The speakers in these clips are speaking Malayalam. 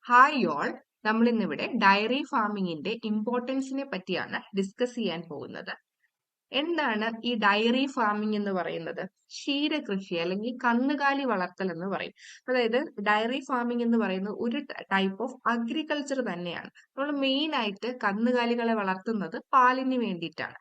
ഹായ് ഓൾ, നമ്മൾ ഇന്നിവിടെ ഡയറി ഫാമിങ്ങിന്റെ ഇമ്പോർട്ടൻസിനെ പറ്റിയാണ് ഡിസ്കസ് ചെയ്യാൻ പോകുന്നത്. എന്താണ് ഈ ഡയറി ഫാമിംഗ് എന്ന് പറയുന്നത്? ക്ഷീരകൃഷി അല്ലെങ്കിൽ കന്നുകാലി വളർത്തൽ എന്ന് പറയും. അതായത് ഡയറി ഫാമിംഗ് എന്ന് പറയുന്നത് ഒരു ടൈപ്പ് ഓഫ് അഗ്രികൾച്ചർ തന്നെയാണ്. നമ്മൾ മെയിൻ ആയിട്ട് കന്നുകാലികളെ വളർത്തുന്നത് പാലിന് വേണ്ടിയിട്ടാണ്.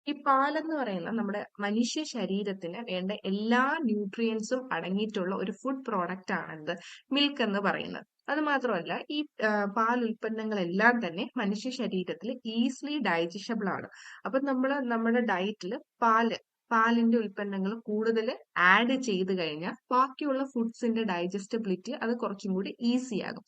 ഈ പാലെന്ന് പറയുന്നത് നമ്മുടെ മനുഷ്യ ശരീരത്തിന് വേണ്ട എല്ലാ ന്യൂട്രിയൻസും അടങ്ങിയിട്ടുള്ള ഒരു ഫുഡ് പ്രോഡക്റ്റ് ആണ് എന്ത് മിൽക്ക് എന്ന് പറയുന്നത്. അത് മാത്രമല്ല ഈ പാൽ ഉൽപ്പന്നങ്ങളെല്ലാം തന്നെ മനുഷ്യ ശരീരത്തിൽ ഈസിലി ഡൈജസ്റ്റബിൾ ആണ്. അപ്പൊ നമ്മൾ നമ്മുടെ ഡയറ്റിൽ പാലിന്റെ ഉൽപ്പന്നങ്ങൾ കൂടുതൽ ആഡ് ചെയ്ത് കഴിഞ്ഞാൽ ബാക്കിയുള്ള ഫുഡ്സിന്റെ ഡൈജസ്റ്റബിലിറ്റി അത് കുറച്ചും കൂടി ഈസി ആകും.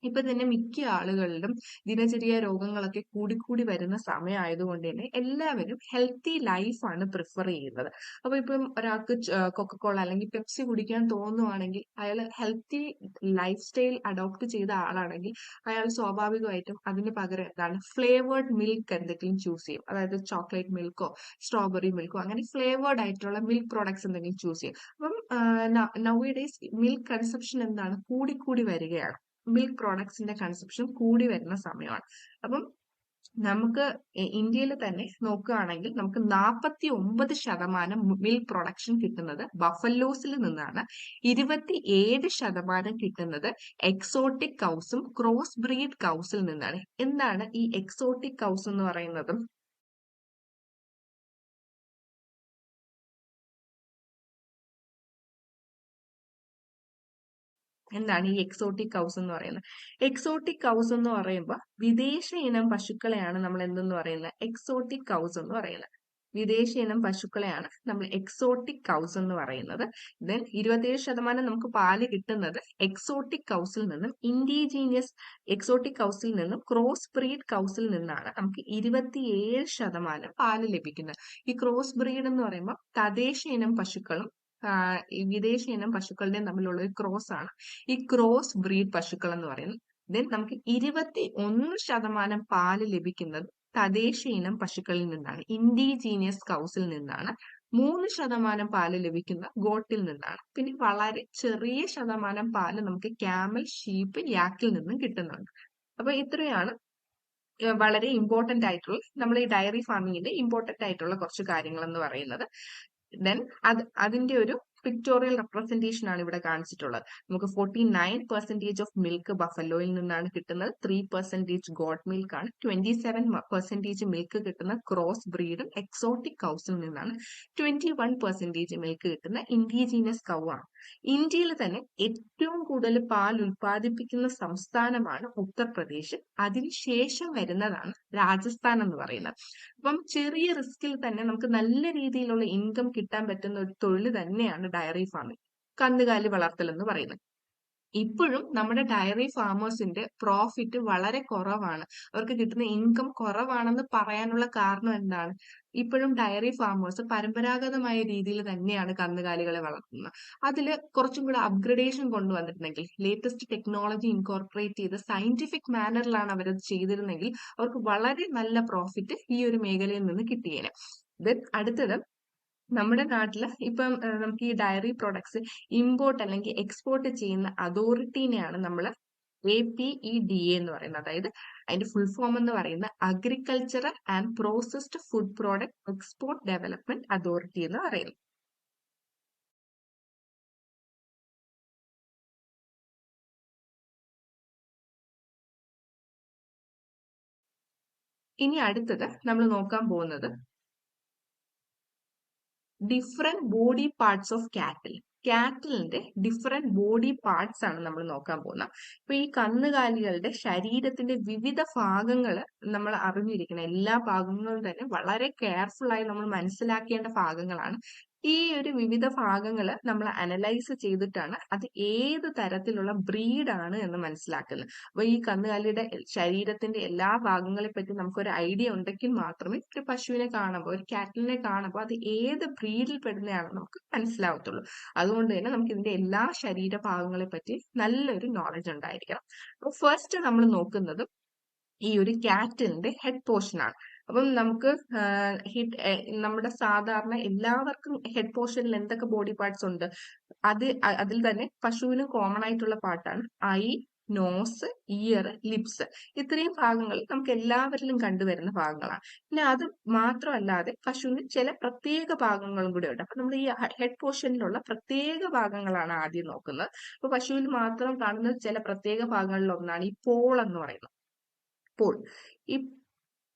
ഇപ്പൊ തന്നെ മിക്ക ആളുകളിലും ദിനചര്യ രോഗങ്ങളൊക്കെ കൂടിക്കൂടി വരുന്ന സമയമായതുകൊണ്ട് തന്നെ എല്ലാവരും ഹെൽത്തി ലൈഫാണ് പ്രിഫർ ചെയ്യുന്നത്. അപ്പൊ ഇപ്പം ഒരാൾക്ക് കൊക്കക്കോള അല്ലെങ്കിൽ പെപ്സി കുടിക്കാൻ തോന്നുവാണെങ്കിൽ അയാൾ ഹെൽത്തി ലൈഫ് സ്റ്റൈൽ അഡോപ്റ്റ് ചെയ്ത ആളാണെങ്കിൽ അയാൾ സ്വാഭാവികമായിട്ടും അതിന് പകരം എന്താണ് ഫ്ലേവേർഡ് മിൽക്ക് എന്തെങ്കിലും ചൂസ് ചെയ്യും. അതായത് ചോക്ലേറ്റ് മിൽക്കോ സ്ട്രോബെറി മിൽക്കോ അങ്ങനെ ഫ്ലേവേർഡ് ആയിട്ടുള്ള മിൽക്ക് പ്രോഡക്ട്സ് എന്തെങ്കിലും ചൂസ് ചെയ്യും. അപ്പം നൗ ഡേയ്സ് മിൽക്ക് കൺസപ്ഷൻ എന്താണ് കൂടിക്കൂടി വരികയാണ്. മിൽക്ക് പ്രോഡക്ട്സിന്റെ കൺസപ്ഷൻ കൂടി വരുന്ന സമയമാണ്. അപ്പം നമുക്ക് ഇന്ത്യയിൽ തന്നെ നോക്കുകയാണെങ്കിൽ നമുക്ക് 49% മിൽക്ക് പ്രൊഡക്ഷൻ കിട്ടുന്നത് ബഫലോസിൽ നിന്നാണ്. 27% കിട്ടുന്നത് എക്സോട്ടിക് കൗസും ക്രോസ് ബ്രീഡ് കൗസിൽ നിന്നാണ്. എന്താണ് ഈ എക്സോട്ടിക് കൗസ് എന്ന് പറയുന്നത്? എന്താണ് ഈ എക്സോട്ടിക് കൗസ് എന്ന് പറയുന്നത്? എക്സോട്ടിക് കൗസ് എന്ന് പറയുമ്പോൾ വിദേശ ഇനം പശുക്കളെയാണ് നമ്മൾ എന്തെന്ന് പറയുന്നത്? എക്സോട്ടിക് കൗസ് എന്ന് പറയുന്നത്. വിദേശ ഇനം പശുക്കളെയാണ് നമ്മൾ എക്സോട്ടിക് കൗസ് എന്ന് പറയുന്നത്. ദെൻ 27% നമുക്ക് പാല് കിട്ടുന്നത് എക്സോട്ടിക് കൗസിൽ നിന്നും എക്സോട്ടിക് കൗസിൽ നിന്നും ക്രോസ് ബ്രീഡ് കൗസിൽ നിന്നാണ് നമുക്ക് 27% പാല് ലഭിക്കുന്നത്. ഈ ക്രോസ് ബ്രീഡ് എന്ന് പറയുമ്പോൾ തദ്ദേശ ഇനം പശുക്കളും ഈ വിദേശ ഇനം പശുക്കളുടെയും തമ്മിലുള്ള ഒരു ക്രോസ് ആണ് ഈ ക്രോസ് ബ്രീഡ് പശുക്കൾ എന്ന് പറയുന്നത്. ദെൻ നമുക്ക് 21% പാല് ലഭിക്കുന്നത് തദ്ദേശ ഇനം പശുക്കളിൽ നിന്നാണ്, ഇൻഡിജീനിയസ് കൗസിൽ നിന്നാണ്. 3% പാല് ലഭിക്കുന്ന ഗോട്ടിൽ നിന്നാണ്. പിന്നെ വളരെ ചെറിയ ശതമാനം പാല് നമുക്ക് ക്യാമൽ, ഷീപ്പ്, യാക്കിൽ നിന്നും കിട്ടുന്നുണ്ട്. അപ്പൊ ഇത്രയാണ് വളരെ ഇമ്പോർട്ടന്റ് ആയിട്ടുള്ള നമ്മൾ ഈ ഡയറി ഫാമിങ്ങിന്റെ ഇമ്പോർട്ടന്റ് ആയിട്ടുള്ള കുറച്ച് കാര്യങ്ങൾ എന്ന് പറയുന്നത്. ദെൻ അതിന്റെ ഒരു പിക്ടോറിയൽ റെപ്രസെന്റേഷൻ ആണ് ഇവിടെ കാണിച്ചിട്ടുള്ളത്. നമുക്ക് 49% ഓഫ് മിൽക്ക് ബഫലോയിൽ നിന്നാണ് കിട്ടുന്നത്. 3% ഗോട്ട് മിൽക്ക് ആണ്. 27% മിൽക്ക് കിട്ടുന്ന ക്രോസ് ബ്രീഡും എക്സോട്ടിക് കൗസിൽ നിന്നാണ്. 21% മിൽക്ക് കിട്ടുന്ന ഇൻഡിജീനിയസ് കൗ ആണ്. ഇന്ത്യയിൽ തന്നെ ഏറ്റവും കൂടുതൽ പാൽ ഉൽപ്പാദിപ്പിക്കുന്ന സംസ്ഥാനമാണ് ഉത്തർപ്രദേശ്. അതിനുശേഷം വരുന്നതാണ് രാജസ്ഥാൻ എന്ന് പറയുന്നത്. അപ്പം ചെറിയ റിസ്കിൽ തന്നെ നമുക്ക് നല്ല രീതിയിലുള്ള ഇൻകം കിട്ടാൻ പറ്റുന്ന ഒരു തൊഴിൽ തന്നെയാണ് ഡയറി ഫാമിംഗ്, കന്നുകാലി വളർത്തൽ എന്ന് പറയുന്നത്. ഇപ്പോഴും നമ്മുടെ ഡയറി ഫാമേഴ്സിന്റെ പ്രോഫിറ്റ് വളരെ കുറവാണ്. അവർക്ക് കിട്ടുന്ന ഇൻകം കുറവാണെന്ന് പറയാനുള്ള കാരണം എന്താണ്? ഇപ്പോഴും ഡയറി ഫാമേഴ്സ് പരമ്പരാഗതമായ രീതിയിൽ തന്നെയാണ് കന്നുകാലികളെ വളർത്തുന്നത്. അതിൽ കുറച്ചും കൂടെ അപ്ഗ്രഡേഷൻ കൊണ്ടുവന്നിട്ടുണ്ടെങ്കിൽ, ലേറ്റസ്റ്റ് ടെക്നോളജി ഇൻകോർപ്പറേറ്റ് ചെയ്ത് സയന്റിഫിക് മാനറിലാണ് അവരത് ചെയ്തിരുന്നെങ്കിൽ അവർക്ക് വളരെ നല്ല പ്രോഫിറ്റ് ഈ ഒരു മേഖലയിൽ നിന്ന് കിട്ടിയേനെ. ദെൻ അടുത്തത്, നമ്മുടെ നാട്ടില് ഇപ്പം നമുക്ക് ഈ ഡയറി പ്രൊഡക്ട്സ് ഇമ്പോർട്ട് അല്ലെങ്കിൽ എക്സ്പോർട്ട് ചെയ്യുന്ന അതോറിറ്റീനെയാണ് നമ്മൾ APEDA എന്ന് പറയുന്നത്. അതായത് അതിന്റെ ഫുൾ ഫോം എന്ന് പറയുന്ന agricultural and processed food product export development authority എന്ന് പറയുന്നു. ഇനി അടുത്തത് നമ്മൾ നോക്കാൻ പോകുന്നത് ഡിഫറെന്റ് ബോഡി പാർട്സ് ഓഫ് കാറ്റിലിന്റെ ഡിഫറെന്റ് ബോഡി പാർട്സ് ആണ് നമ്മൾ നോക്കാൻ പോകുന്നത്. ഇപ്പൊ ഈ കന്നുകാലികളുടെ ശരീരത്തിന്റെ വിവിധ ഭാഗങ്ങൾ നമ്മൾ അറിഞ്ഞിരിക്കണം. എല്ലാ ഭാഗങ്ങളും തന്നെ വളരെ കെയർഫുൾ ആയി നമ്മൾ മനസ്സിലാക്കേണ്ട ഭാഗങ്ങളാണ്. ഈ ഒരു വിവിധ ഭാഗങ്ങൾ നമ്മൾ അനലൈസ് ചെയ്തിട്ടാണ് അത് ഏത് തരത്തിലുള്ള ബ്രീഡാണ് എന്ന് മനസ്സിലാക്കുന്നത്. അപ്പൊ ഈ കന്നുകാലിയുടെ ശരീരത്തിന്റെ എല്ലാ ഭാഗങ്ങളെ പറ്റി നമുക്കൊരു ഐഡിയ ഉണ്ടെങ്കിൽ മാത്രമേ ഒരു പശുവിനെ കാണുമ്പോൾ, ഒരു കാറ്റിലിനെ കാണുമ്പോൾ അത് ഏത് ബ്രീഡിൽ പെടുന്നതാണെന്ന് നമുക്ക് മനസ്സിലാവത്തുള്ളൂ. അതുകൊണ്ട് തന്നെ നമുക്ക് ഇതിന്റെ എല്ലാ ശരീരഭാഗങ്ങളെ പറ്റി നല്ലൊരു നോളജ് ഉണ്ടായിരിക്കണം. അപ്പൊ ഫസ്റ്റ് നമ്മൾ നോക്കുന്നത് ഈ ഒരു കാറ്റിലിന്റെ ഹെഡ് പോർഷൻ ആണ്. അപ്പം നമുക്ക് നമ്മുടെ സാധാരണ എല്ലാവർക്കും ഹെഡ് പോർഷനിൽ എന്തൊക്കെ ബോഡി പാർട്സ് ഉണ്ട്, അതിൽ തന്നെ പശുവിനും കോമൺ ആയിട്ടുള്ള പാർട്ടാണ് ഐ, നോസ്, ഇയർ, ലിപ്സ്. ഇത്രയും ഭാഗങ്ങൾ നമുക്ക് എല്ലാവരിലും കണ്ടുവരുന്ന ഭാഗങ്ങളാണ്. പിന്നെ അത് മാത്രമല്ലാതെ പശുവിന് ചില പ്രത്യേക ഭാഗങ്ങളും കൂടെ ഉണ്ട്. അപ്പൊ നമ്മൾ ഈ ഹെഡ് പോർഷനിലുള്ള പ്രത്യേക ഭാഗങ്ങളാണ് ആദ്യം നോക്കുന്നത്. അപ്പൊ പശുവിൽ മാത്രം കാണുന്ന ചില പ്രത്യേക ഭാഗങ്ങളിൽ ഒന്നാണ് ഈ പോൾ എന്ന് പറയുന്നത്. പോൾ ഈ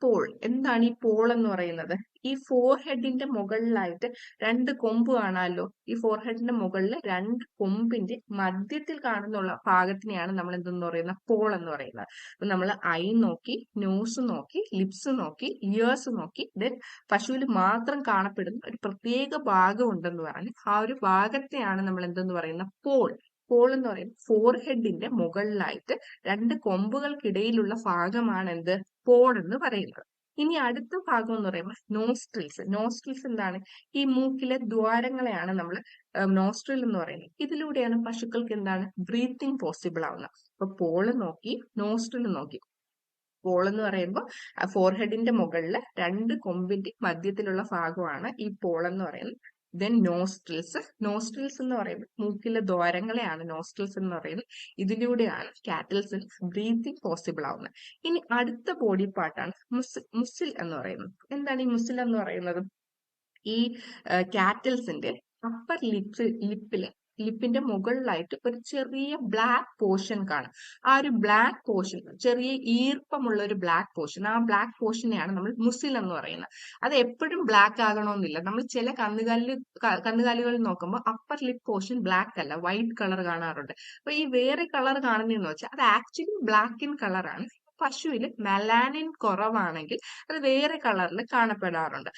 പോൾ എന്താണ് ഈ പോൾ എന്ന് പറയുന്നത്? ഈ ഫോർഹെഡിന്റെ മുകളിലായിട്ട് രണ്ട് കൊമ്പ് കാണാമല്ലോ. ഈ ഫോർഹെഡിന്റെ മുകളിൽ രണ്ട് കൊമ്പിന്റെ മധ്യത്തിൽ കാണുന്നുള്ള ഭാഗത്തിനെയാണ് നമ്മൾ എന്തെന്ന് പറയുന്നത്? പോൾ എന്ന് പറയുന്നത്. അപ്പൊ നമ്മൾ ഐ നോക്കി, നോസ് നോക്കി, ലിപ്സ് നോക്കി, ഇയേഴ്സ് നോക്കി, ദെൻ പശുവിൽ മാത്രം കാണപ്പെടുന്ന ഒരു പ്രത്യേക ഭാഗം ഉണ്ടെന്ന് പറഞ്ഞ് ആ ഒരു ഭാഗത്തെയാണ് നമ്മൾ എന്തെന്ന് പറയുന്നത്? പോൾ. പോൾ എന്ന് പറയുന്നത് ഫോർഹെഡിന്റെ മുകളിലായിട്ട് രണ്ട് കൊമ്പുകൾക്കിടയിലുള്ള ഭാഗമാണ് എന്ത്? പോൾ എന്ന് പറയുന്നത്. ഇനി അടുത്ത ഭാഗം എന്ന് പറയുമ്പോൾ നോസ്ട്രിൽസ്. നോസ്ട്രിൽസ് എന്താണ്? ഈ മൂക്കിലെ ദ്വാരങ്ങളെയാണ് നമ്മൾ നോസ്ട്രിൽ എന്ന് പറയുന്നത്. ഇതിലൂടെയാണ് പശുക്കൾക്ക് എന്താണ്? ബ്രീത്തിങ് പോസിബിൾ ആവുന്നത്. അപ്പൊ പോള് നോക്കി, നോസ്ട്രിൽ നോക്കി. പോൾ എന്ന് പറയുമ്പോൾ ഫോർഹെഡിന്റെ മുകളിൽ രണ്ട് കൊമ്പിന്റെ മധ്യത്തിലുള്ള ഭാഗമാണ് ഈ പോൾ എന്ന് പറയുന്നത്. Then nostrils. നോസ്ട്രിൽസ് എന്ന് പറയുമ്പോൾ മൂക്കിലെ ദ്വാരങ്ങളെയാണ് നോസ്ട്രിൽസ് എന്ന് പറയുന്നത്. ഇതിലൂടെയാണ് കാറ്റിൽസിന് ബ്രീത്തിങ് പോസിബിൾ ആവുന്നത്. ഇനി അടുത്ത ബോഡി പാർട്ടാണ് മുസിൽ എന്ന് പറയുന്നത്. എന്താണ് ഈ മുസിൽ എന്ന് പറയുന്നത്? ഈ കാറ്റിൽസിന്റെ അപ്പർ ലിപ്പിന്റെ മുകളിലായിട്ട് ഒരു ചെറിയ ബ്ലാക്ക് പോർഷൻ കാണും. ആ ഒരു ബ്ലാക്ക് പോർഷൻ, ചെറിയ ഈർപ്പമുള്ള ഒരു ബ്ലാക്ക് പോർഷൻ, ആ ബ്ലാക്ക് പോർഷനെയാണ് നമ്മൾ മുസിൽ എന്ന് പറയുന്നത്. അത് എപ്പോഴും ബ്ലാക്ക് ആകണമെന്നില്ല. നമ്മൾ ചില കന്നുകാലികളിൽ നോക്കുമ്പോൾ അപ്പർ ലിപ്പ് പോർഷൻ ബ്ലാക്ക് അല്ല, വൈറ്റ് കളർ കാണാറുണ്ട്. അപ്പൊ ഈ വേറെ കളർ കാണുന്നതെന്ന് വെച്ചാൽ അത് ആക്ച്വലി ബ്ലാക്ക് ഇൻ കളറാണ്. പശുവിൽ മെലാനിൻ കുറവാണെങ്കിൽ അത് വേറെ കളറിൽ കാണപ്പെടാറുണ്ട്.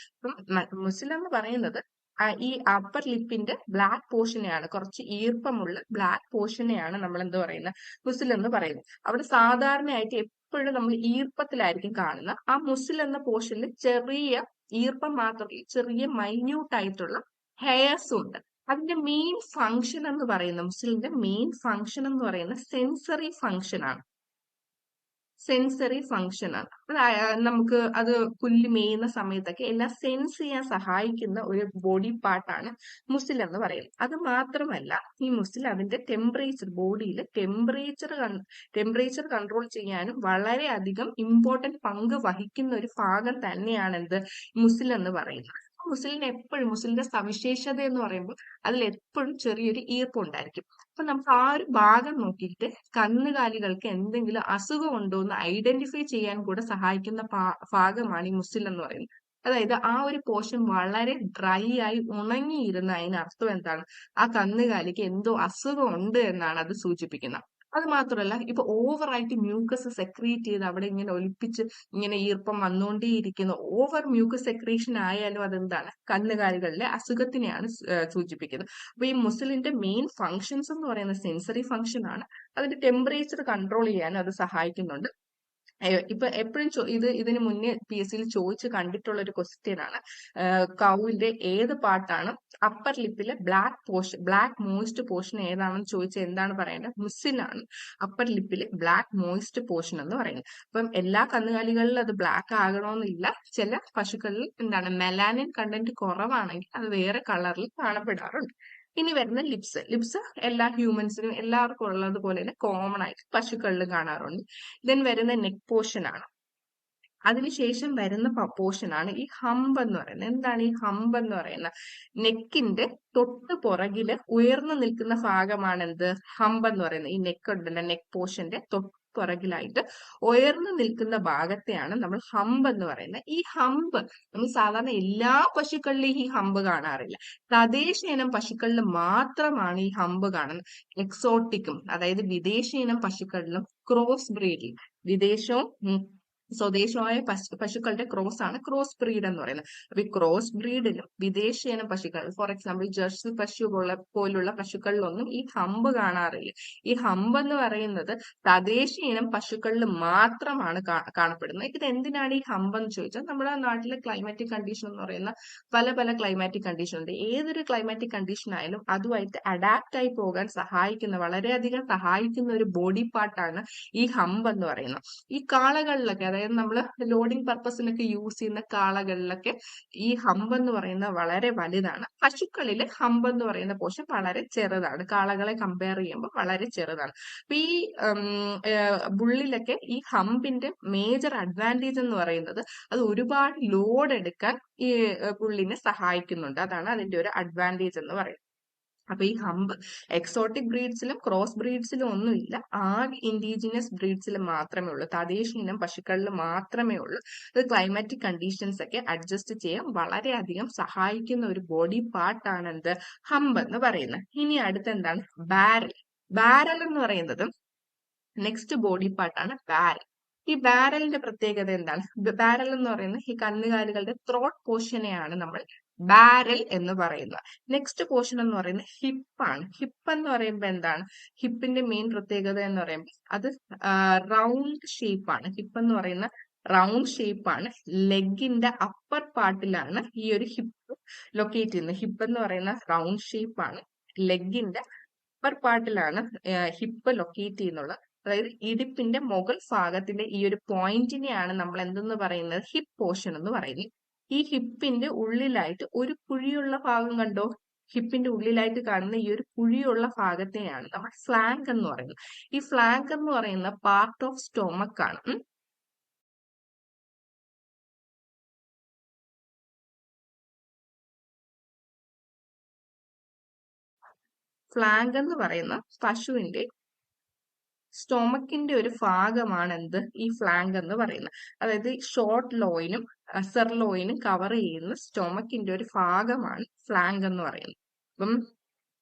അപ്പം മുസിൽ എന്ന് പറയുന്നത് ഈ അപ്പർ ലിപ്പിന്റെ ബ്ലാക്ക് പോർഷനെയാണ്, കുറച്ച് ഈർപ്പമുള്ള ബ്ലാക്ക് പോർഷനെയാണ് നമ്മൾ എന്ത് പറയുന്നത്? മുസിൽ എന്ന് പറയുന്നത്. അവിടെ സാധാരണയായിട്ട് എപ്പോഴും നമ്മൾ ഈർപ്പത്തിലായിരിക്കും കാണുന്നത്. ആ മുസിൽ എന്ന പോർഷനിൽ ചെറിയ ഈർപ്പം മാത്രമല്ല, ചെറിയ മൈന്യൂട്ട് ആയിട്ടുള്ള ഹെയർസ് ഉണ്ട്. അതിന്റെ മെയിൻ ഫങ്ഷൻ എന്ന് പറയുന്നത്, മുസിലിന്റെ മെയിൻ ഫങ്ഷൻ എന്ന് പറയുന്നത് സെൻസറി ഫങ്ഷൻ ആണ്. സെൻസറി ഫങ്ഷൻ ആണ്. നമുക്ക് അത് പുല്ല് മേയുന്ന സമയത്തൊക്കെ എല്ലാം സെൻസ് ചെയ്യാൻ സഹായിക്കുന്ന ഒരു ബോഡി പാർട്ടാണ് മുസിൽ എന്ന് പറയുന്നത്. അത് മാത്രമല്ല, ഈ മുസിൽ അതിന്റെ ടെമ്പറേച്ചർ, ബോഡിയിൽ ടെമ്പറേച്ചർ കൺട്രോൾ ചെയ്യാനും വളരെയധികം ഇമ്പോർട്ടന്റ് പങ്ക് വഹിക്കുന്ന ഒരു ഭാഗം തന്നെയാണ് എന്ത്? മുസിൽ എന്ന് പറയുന്നത്. മുസിലിന് എപ്പോഴും, മുസിലിന്റെ സവിശേഷത എന്ന് പറയുമ്പോൾ അതിൽ എപ്പോഴും ചെറിയൊരു ഈർപ്പം ഉണ്ടായിരിക്കും. അപ്പൊ നമുക്ക് ആ ഒരു ഭാഗം നോക്കിയിട്ട് കന്നുകാലികൾക്ക് എന്തെങ്കിലും അസുഖം ഉണ്ടോ എന്ന് ഐഡന്റിഫൈ ചെയ്യാൻ കൂടെ സഹായിക്കുന്ന ഭാഗമാണ് ഈ മുസിൽ എന്ന് പറയുന്നത്. അതായത് ആ ഒരു പോർഷൻ വളരെ ഡ്രൈ ആയി ഉണങ്ങിയിരുന്ന അതിനർത്ഥം എന്താണ്? ആ കന്നുകാലിക്ക് എന്തോ അസുഖം ഉണ്ട് എന്നാണ് അത് സൂചിപ്പിക്കുന്നത്. അത് മാത്രമല്ല, ഇപ്പൊ ഓവറായിട്ട് മ്യൂക്കസ് സെക്രീറ്റ് ചെയ്ത് അവിടെ ഇങ്ങനെ ഒലിപ്പിച്ച് ഇങ്ങനെ ഈർപ്പം വന്നുകൊണ്ടേയിരിക്കുന്ന ഓവർ മ്യൂക്കസ് സെക്രീഷൻ ആയാലും അതെന്താണ്? കന്നുകാലികളിലെ അസുഖത്തിനെയാണ് സൂചിപ്പിക്കുന്നത്. അപ്പൊ ഈ മുസിലിന്റെ മെയിൻ ഫങ്ഷൻസ് എന്ന് പറയുന്ന സെൻസറി ഫങ്ഷൻ ആണ്. അതിന്റെ ടെമ്പറേച്ചർ കൺട്രോൾ ചെയ്യാനും അത് സഹായിക്കുന്നുണ്ട്. ഇപ്പൊ എപ്പോഴും ഇതിന് മുന്നേ PSC ചോദിച്ച് കണ്ടിട്ടുള്ള ഒരു ക്വസ്റ്റ്യൻ ആണ്. കൗവിന്റെ ഏത് പാർട്ടാണ് അപ്പർ ലിപ്പിലെ ബ്ലാക്ക് മോയിസ്റ്റ് പോർഷൻ ഏതാണെന്ന് ചോദിച്ചാൽ എന്താണ് പറയേണ്ടത്? മുസിലാണ് അപ്പർ ലിപ്പിലെ ബ്ലാക്ക് മോയിസ്റ്റ് പോർഷൻ എന്ന് പറയുന്നത്. അപ്പം എല്ലാ കന്നുകാലികളിലും അത് ബ്ലാക്ക് ആകണമെന്നില്ല. ചില പശുക്കളിൽ എന്താണ് മെലാനിൻ കണ്ടന്റ് കുറവാണെങ്കിൽ അത് വേറെ കളറിൽ കാണപ്പെടാറുണ്ട്. ഇനി വരുന്ന ലിപ്സ് എല്ലാ ഹ്യൂമൻസിനും എല്ലാവർക്കും ഉള്ളതുപോലെ തന്നെ കോമൺ ആയിട്ട് പശുക്കളിലും കാണാറുണ്ട്. ദെൻ വരുന്ന നെക്ക് പോർഷൻ ആണ്. അതിനുശേഷം വരുന്ന പോർഷൻ ആണ് ഈ ഹമ്പ് എന്ന് പറയുന്നത്. എന്താണ് ഈ ഹമ്പ് എന്ന് പറയുന്നത്? നെക്കിന്റെ തൊട്ട് പുറകില് ഉയർന്നു നിൽക്കുന്ന ഭാഗമാണ് എന്ത്? ഹമ്പ് എന്ന് പറയുന്നത്. ഈ നെക്ക് ഉണ്ടല്ലോ, നെക്ക് പോർഷന്റെ തൊട്ട് പുറകിലായിട്ട് ഉയർന്നു നിൽക്കുന്ന ഭാഗത്തെയാണ് നമ്മൾ ഹമ്പ് എന്ന് പറയുന്നത്. ഈ ഹമ്പ് നമ്മൾ സാധാരണ എല്ലാ പശുക്കളിലും ഈ ഹമ്പ് കാണാറില്ല. തദ്ദേശ ഇനം പശുക്കളിൽ മാത്രമാണ് ഈ ഹമ്പ് കാണുന്നത്. എക്സോട്ടിക്കും, അതായത് വിദേശ ഇനം പശുക്കളിലും ക്രോസ് ബ്രീഡിൽ, വിദേശവും സ്വദേശമായ പശുക്കളുടെ ക്രോസ് ആണ് ക്രോസ് ബ്രീഡ് എന്ന് പറയുന്നത്. അപ്പൊ ഈ ക്രോസ് ബ്രീഡിലും വിദേശ ഇനം പശുക്കൾ, ഫോർ എക്സാമ്പിൾ ജേഴ്സി പശു പോലുള്ള പശുക്കളിലൊന്നും ഈ ഹമ്പ് കാണാറില്ല. ഈ ഹമ്പ് എന്ന് പറയുന്നത് തദ്ദേശ ഇനം പശുക്കളിൽ മാത്രമാണ് കാണപ്പെടുന്നത്. ഇത് എന്തിനാണ് ഈ ഹമ്പ് എന്ന് ചോദിച്ചാൽ, നമ്മുടെ നാട്ടിലെ ക്ലൈമാറ്റിക് കണ്ടീഷൻ എന്ന് പറയുന്ന പല പല ക്ലൈമാറ്റിക് കണ്ടീഷൻ ഉണ്ട്. ഏതൊരു ക്ലൈമാറ്റിക് കണ്ടീഷൻ ആയാലും അതുമായിട്ട് അഡാപ്റ്റ് ആയി പോകാൻ വളരെയധികം സഹായിക്കുന്ന ഒരു ബോഡി പാർട്ടാണ് ഈ ഹമ്പ് എന്ന് പറയുന്നത്. ഈ കാളകളിലൊക്കെ, അതായത് നമ്മൾ ലോഡിംഗ് പർപ്പസിനൊക്കെ യൂസ് ചെയ്യുന്ന കാളകളിലൊക്കെ ഈ ഹമ്പ് എന്ന് പറയുന്നത് വളരെ വലുതാണ്. പശുക്കളിൽ ഹമ്പ് എന്ന് പറയുന്ന പോർഷൻ വളരെ ചെറുതാണ്. കാളകളെ കമ്പയർ ചെയ്യുമ്പോൾ വളരെ ചെറുതാണ്. അപ്പൊ ഈ ബുള്ളിലൊക്കെ ഈ ഹമ്പിന്റെ മേജർ അഡ്വാൻറ്റേജ് എന്ന് പറയുന്നത് അത് ഒരുപാട് ലോഡ് എടുക്കാൻ ഈ ബുള്ളിനെ സഹായിക്കുന്നുണ്ട്. അതാണ് അതിന്റെ ഒരു അഡ്വാൻറ്റേജ് എന്ന് പറയുന്നത്. അപ്പൊ ഈ ഹമ്പ് എക്സോട്ടിക് ബ്രീഡ്സിലും ക്രോസ് ബ്രീഡ്സിലും ഒന്നുമില്ല, ആകെ ഇൻഡിജിനസ് ബ്രീഡ്സിൽ മാത്രമേ ഉള്ളൂ. തദ്ദേശീയ ഇനം പശുക്കളിൽ മാത്രമേ ഉള്ളൂ. ഇത് ക്ലൈമാറ്റിക് കണ്ടീഷൻസ് ഒക്കെ അഡ്ജസ്റ്റ് ചെയ്യാൻ വളരെയധികം സഹായിക്കുന്ന ഒരു ബോഡി പാർട്ടാണ് എന്ത്, ഹമ്പ് എന്ന് പറയുന്നത്. ഇനി അടുത്ത എന്താണ്, ബാരൽ. ബാരൽ എന്ന് പറയുന്നത് നെക്സ്റ്റ് ബോഡി പാർട്ടാണ് ബാരൽ. ഈ ബാരലിന്റെ പ്രത്യേകത എന്താണ്? ബാരൽ എന്ന് പറയുന്നത് ഈ കന്നുകാലികളുടെ ത്രോട്ട് പോർഷനെയാണ് നമ്മൾ ബാരൽ എന്ന് പറയുന്നത്. നെക്സ്റ്റ് പോർഷൻ എന്ന് പറയുന്നത് ഹിപ്പാണ്. ഹിപ്പ് എന്ന് പറയുമ്പോൾ എന്താണ്? ഹിപ്പിന്റെ മെയിൻ പ്രത്യേകത എന്ന് പറയുമ്പോൾ അത് റൗണ്ട് ഷേപ്പാണ്. ഹിപ്പ് എന്ന് പറയുന്ന റൗണ്ട് ഷേപ്പാണ്. ലെഗിന്റെ അപ്പർ പാർട്ടിലാണ് ഈ ഒരു ഹിപ്പ് ലൊക്കേറ്റ് ചെയ്യുന്നത്. ഹിപ്പ് എന്ന് പറയുന്ന റൗണ്ട് ഷേപ്പാണ്. ലെഗിന്റെ അപ്പർ പാർട്ടിലാണ് ഹിപ്പ് ലൊക്കേറ്റ് ചെയ്യുന്നത്. അതായത് ഇടുപ്പിന്റെ മുകൾ ഭാഗത്തിന്റെ ഈ ഒരു പോയിന്റിനെയാണ് നമ്മൾ എന്തെന്ന് പറയുന്നത്, ഹിപ്പ് പോർഷൻ എന്ന് പറയുന്നത്. ഈ ഹിപ്പിന്റെ ഉള്ളിലായിട്ട് ഒരു കുഴിയുള്ള ഭാഗം കണ്ടോ? ഹിപ്പിന്റെ ഉള്ളിലായിട്ട് കാണുന്ന ഈ ഒരു കുഴിയുള്ള ഭാഗത്തെയാണ് നമ്മൾ ഫ്ലാങ്ക് എന്ന് പറയുന്നത്. ഈ ഫ്ലാങ്ക് എന്ന് പറയുന്ന പാർട്ട് ഓഫ് സ്റ്റൊമക് ആണ്. ഫ്ലാങ്ക് എന്ന് പറയുന്ന പശുവിന്റെ സ്റ്റൊമക്കിന്റെ ഒരു ഭാഗമാണ് എന്ത്, ഈ ഫ്ലാങ്ക് എന്ന് പറയുന്നത്. അതായത് ഷോർട്ട് ലോയിനും സെർലോയിനും കവർ ചെയ്യുന്ന സ്റ്റൊമക്കിന്റെ ഒരു ഭാഗമാണ് ഫ്ലാങ്ക് എന്ന് പറയുന്നത്. അപ്പം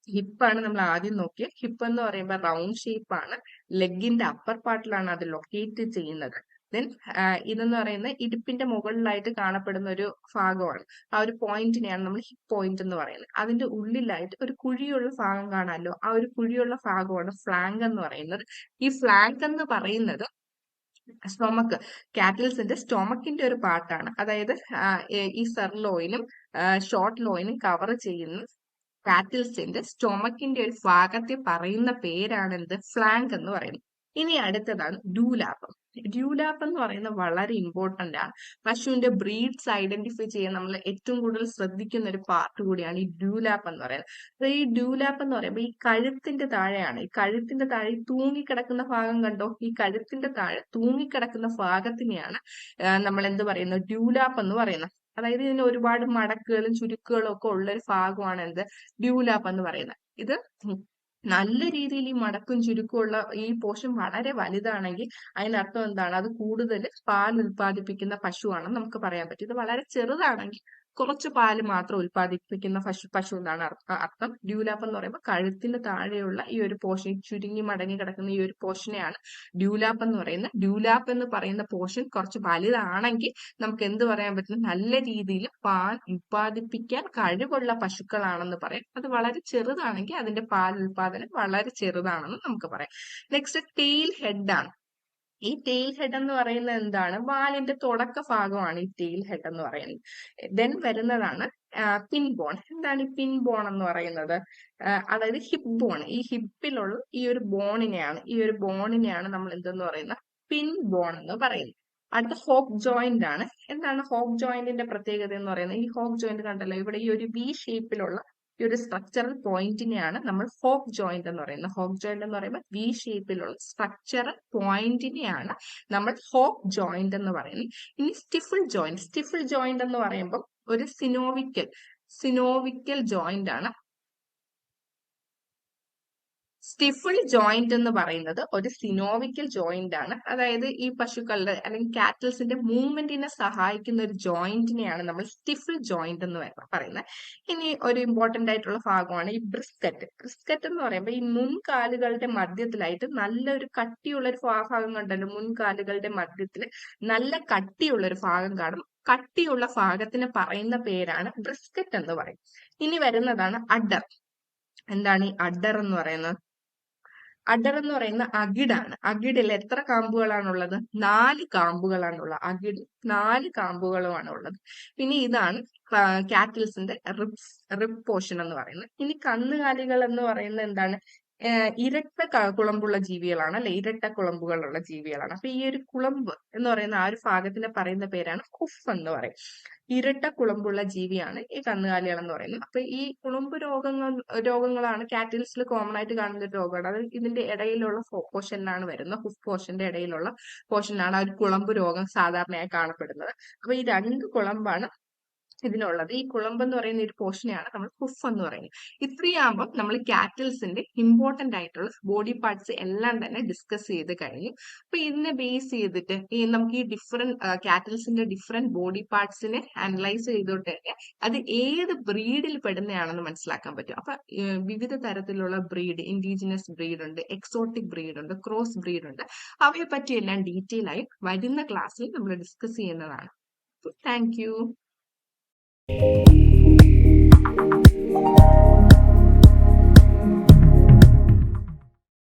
ഹിപ്പാണ് നമ്മൾ ആദ്യം നോക്കിയത്. ഹിപ്പ് എന്ന് പറയുമ്പോൾ റൗണ്ട് ഷേപ്പ് ആണ്. ലെഗിന്റെ അപ്പർ പാർട്ടിലാണ് അത് ലൊക്കേറ്റ് ചെയ്യുന്നത്. ദെൻ ഇതെന്ന് പറയുന്നത് ഇടുപ്പിന്റെ മുകളിലായിട്ട് കാണപ്പെടുന്ന ഒരു ഭാഗമാണ്. ആ ഒരു പോയിന്റിനെയാണ് നമ്മൾ ഹിപ്പ് പോയിന്റ് എന്ന് പറയുന്നത്. അതിന്റെ ഉള്ളിലായിട്ട് ഒരു കുഴിയുള്ള ഭാഗം കാണാമല്ലോ, ആ ഒരു കുഴിയുള്ള ഭാഗമാണ് ഫ്ലാങ്ക് എന്ന് പറയുന്നത്. ഈ ഫ്ലാങ്ക് എന്ന് പറയുന്നത് സ്റ്റൊമക്ക്, കാറ്റിൽസിന്റെ സ്റ്റൊമക്കിന്റെ ഒരു പാർട്ടാണ്. അതായത് ഈ സെർലോയിനും ഷോർട്ട് ലോയിനും കവർ ചെയ്യുന്ന കാറ്റിൽസിന്റെ സ്റ്റൊമക്കിന്റെ ഒരു ഭാഗത്തെ പറയുന്ന പേരാണ് എന്ത്, ഫ്ലാങ്ക് എന്ന് പറയുന്നത്. ഇനി അടുത്തതാണ് ഡ്യൂലാപ്പം. ഡ്യൂലാപ്പ് എന്ന് പറയുന്നത് വളരെ ഇമ്പോർട്ടന്റ് ആണ്. പശുവിന്റെ ബ്രീഡ്സ് ഐഡന്റിഫൈ ചെയ്യാൻ നമ്മൾ ഏറ്റവും കൂടുതൽ ശ്രദ്ധിക്കുന്ന ഒരു പാർട്ട് കൂടിയാണ് ഈ ഡ്യൂലാപ്പ് എന്ന് പറയുന്നത്. അതായത് ഈ ഡ്യൂലാപ്പ് എന്ന് പറയുമ്പോൾ ഈ കഴുത്തിന്റെ താഴെയാണ്. ഈ കഴുത്തിന്റെ താഴെ തൂങ്ങിക്കിടക്കുന്ന ഭാഗം കണ്ടോ? ഈ കഴുത്തിന്റെ താഴെ തൂങ്ങിക്കിടക്കുന്ന ഭാഗത്തിനെയാണ് നമ്മൾ എന്ത് പറയുന്നത്, ഡ്യൂലാപ്പ് എന്ന് പറയുന്നത്. അതായത് ഇതിന് ഒരുപാട് മടക്കുകളും ചുരുക്കുകളും ഒക്കെ ഉള്ള ഒരു ഭാഗമാണ് എന്ത്, ഡ്യൂലാപ്പ് എന്ന് പറയുന്നത്. ഇത് നല്ല രീതിയിൽ ഈ മടക്കും ചുരുക്കും ഉള്ള ഈ പോർഷൻ വളരെ വലുതാണെങ്കിൽ അതിനർത്ഥം എന്താണ്, അത് കൂടുതൽ പാൽ ഉൽപ്പാദിപ്പിക്കുന്ന പശുവാണെന്ന് നമുക്ക് പറയാൻ പറ്റും. ഇത് വളരെ ചെറുതാണെങ്കിൽ കുറച്ച് പാല് മാത്രം ഉൽപ്പാദിപ്പിക്കുന്ന പശു എന്നാണ് അർത്ഥം. ഡ്യൂലാപ്പ് എന്ന് പറയുമ്പോൾ കഴുത്തിന് താഴെയുള്ള ഈ ഒരു പോർഷൻ, ചുരുങ്ങി മടങ്ങി കിടക്കുന്ന ഈ ഒരു പോർഷനെയാണ് ഡ്യൂലാപ്പ് എന്ന് പറയുന്നത്. ഡ്യൂലാപ്പ് എന്ന് പറയുന്ന പോർഷൻ കുറച്ച് വലുതാണെങ്കിൽ നമുക്ക് എന്ത് പറയാൻ പറ്റും, നല്ല രീതിയിൽ പാൽ ഉൽപ്പാദിപ്പിക്കാൻ കഴിവുള്ള പശുക്കളാണെന്ന് പറയാം. അത് വളരെ ചെറുതാണെങ്കിൽ അതിന്റെ പാൽ ഉൽപാദനം വളരെ ചെറുതാണെന്ന് നമുക്ക് പറയാം. നെക്സ്റ്റ് ടെയിൽ ഹെഡ് ആണ്. ഈ ടെയിൽ ഹെഡ് എന്ന് പറയുന്നത് എന്താണ്, വാലിന്റെ തുടക്ക ഭാഗമാണ് ഈ ടെയിൽ ഹെഡ് എന്ന് പറയുന്നത്. ദെൻ വരുന്നതാണ് പിൻ ബോൺ. എന്താണ് ഈ പിൻ ബോൺ എന്ന് പറയുന്നത്? അതായത് ഹിപ്പ് ബോൺ. ഈ ഹിപ്പിലുള്ള ഈ ഒരു ബോണിനെയാണ് നമ്മൾ എന്തെന്ന് പറയുന്നത്, പിൻ ബോൺ എന്ന് പറയുന്നത്. അടുത്ത ഹോക്ക് ജോയിന്റ് ആണ്. എന്താണ് ഹോക്ക് ജോയിന്റിന്റെ പ്രത്യേകത എന്ന് പറയുന്നത്? ഈ ഹോക്ക് ജോയിന്റ് കണ്ടല്ലോ, ഇവിടെ ഈ ഒരു വി ഷേപ്പിലുള്ള ഈ ഒരു സ്ട്രക്ചറൽ പോയിന്റിനെയാണ് നമ്മൾ ഹോക്ക് ജോയിന്റ് എന്ന് പറയുന്നത്. ഹോക്ക് ജോയിന്റ് എന്ന് പറയുമ്പോൾ വി ഷേപ്പിലുള്ള സ്ട്രക്ചറൽ പോയിന്റിനെയാണ് നമ്മൾ ഹോക്ക് ജോയിന്റ് എന്ന് പറയുന്നത്. ഇനി സ്റ്റിഫിൾ ജോയിന്റ്. സ്റ്റിഫിൾ ജോയിന്റ് എന്ന് പറയുമ്പോൾ ഒരു സിനോവിക്കൽ ജോയിന്റ് ആണ്. സ്റ്റിഫിൾ ജോയിന്റ് എന്ന് പറയുന്നത് ഒരു സിനോവിക്കൽ ജോയിന്റ് ആണ്. അതായത് ഈ പശുക്കളുടെ അല്ലെങ്കിൽ കാറ്റിൽസിന്റെ മൂവ്മെന്റിനെ സഹായിക്കുന്ന ഒരു ജോയിന്റിനെയാണ് നമ്മൾ സ്റ്റിഫിൾ ജോയിന്റ് എന്ന് പറയുന്നത്. ഇനി ഒരു ഇമ്പോർട്ടന്റ് ആയിട്ടുള്ള ഭാഗമാണ് ഈ ബ്രിസ്കറ്റ്. ബ്രിസ്കറ്റ് എന്ന് പറയുമ്പോൾ ഈ മുൻകാലുകളുടെ മധ്യത്തിലായിട്ട് നല്ലൊരു കട്ടിയുള്ള ഒരു ഭാഗം കണ്ടല്ലോ, മുൻകാലുകളുടെ മധ്യത്തിൽ നല്ല കട്ടിയുള്ള ഒരു ഭാഗം കാണും. കട്ടിയുള്ള ഭാഗത്തിന് പറയുന്ന പേരാണ് ബ്രിസ്കറ്റ് എന്ന് പറയും. ഇനി വരുന്നതാണ് അഡർ. എന്താണ് ഈ അഡർ എന്ന് പറയുന്നത്? അഡർ എന്ന് പറയുന്ന അകിടാണ്. അകിടിൽ എത്ര കാമ്പുകളാണുള്ളത്? 4 കാമ്പുകളാണുള്ളത്. അകിട് 4 കാമ്പുകളുമാണ് ഉള്ളത്. പിന്നെ ഇതാണ് കാറ്റിൽസിന്റെ റിബ് പോർഷൻ എന്ന് പറയുന്നത്. ഇനി കന്നുകാലികൾ എന്ന് പറയുന്നത് എന്താണ്? കുളമ്പുള്ള ജീവികളാണ് അല്ലെ, ഇരട്ട കുളമ്പുകളുള്ള ജീവികളാണ്. അപ്പൊ ഈ ഒരു കുളമ്പ് എന്ന് പറയുന്ന ആ ഒരു ഭാഗത്തിന് പറയുന്ന പേരാണ് ഹുഫ് എന്ന് പറയും. ഇരട്ട കുളമ്പുള്ള ജീവിയാണ് ഈ കന്നുകാലികൾ എന്ന് പറയുന്നത്. അപ്പൊ ഈ കുളമ്പ് രോഗങ്ങളാണ് കാറ്റിൽസിൽ കോമൺ ആയിട്ട് കാണുന്ന ഒരു രോഗമാണ്. അത് ഇതിന്റെ ഇടയിലുള്ള പോർഷനിലാണ് വരുന്നത്. ഹുഫ് പോർഷന്റെ ഇടയിലുള്ള പോർഷനിലാണ് ആ ഒരു കുളമ്പ് രോഗം സാധാരണയായി കാണപ്പെടുന്നത്. അപ്പൊ ഈ രണ്ട് കുളമ്പാണ് ഇതിനുള്ളത്. ഈ കുളമ്പ് എന്ന് പറയുന്ന ഒരു പോർഷനെയാണ് നമ്മൾ ഹുഫ് എന്ന് പറയുന്നത്. ഇത്രയാകുമ്പോൾ നമ്മൾ കാറ്റിൽസിന്റെ ഇമ്പോർട്ടന്റ് ആയിട്ടുള്ള ബോഡി പാർട്സ് എല്ലാം തന്നെ ഡിസ്കസ് ചെയ്ത് കഴിഞ്ഞു. അപ്പൊ ഇതിനെ ബേസ് ചെയ്തിട്ട് നമുക്ക് ഈ കാറ്റിൽസിന്റെ ഡിഫറെന്റ് ബോഡി പാർട്സിനെ അനലൈസ് ചെയ്തോട്ട് തന്നെ അത് ഏത് ബ്രീഡിൽ പെടുന്നതാണെന്ന് മനസ്സിലാക്കാൻ പറ്റും. അപ്പൊ വിവിധ തരത്തിലുള്ള ബ്രീഡ്, ഇൻഡിജിനസ് ബ്രീഡ് ഉണ്ട്, എക്സോട്ടിക് ബ്രീഡ് ഉണ്ട്, ക്രോസ് ബ്രീഡ് ഉണ്ട്. അവയെ പറ്റി എല്ലാം ഡീറ്റെയിൽ ആയി വരുന്ന ക്ലാസ്സിൽ നമ്മൾ ഡിസ്കസ് ചെയ്യുന്നതാണ്. Thank you.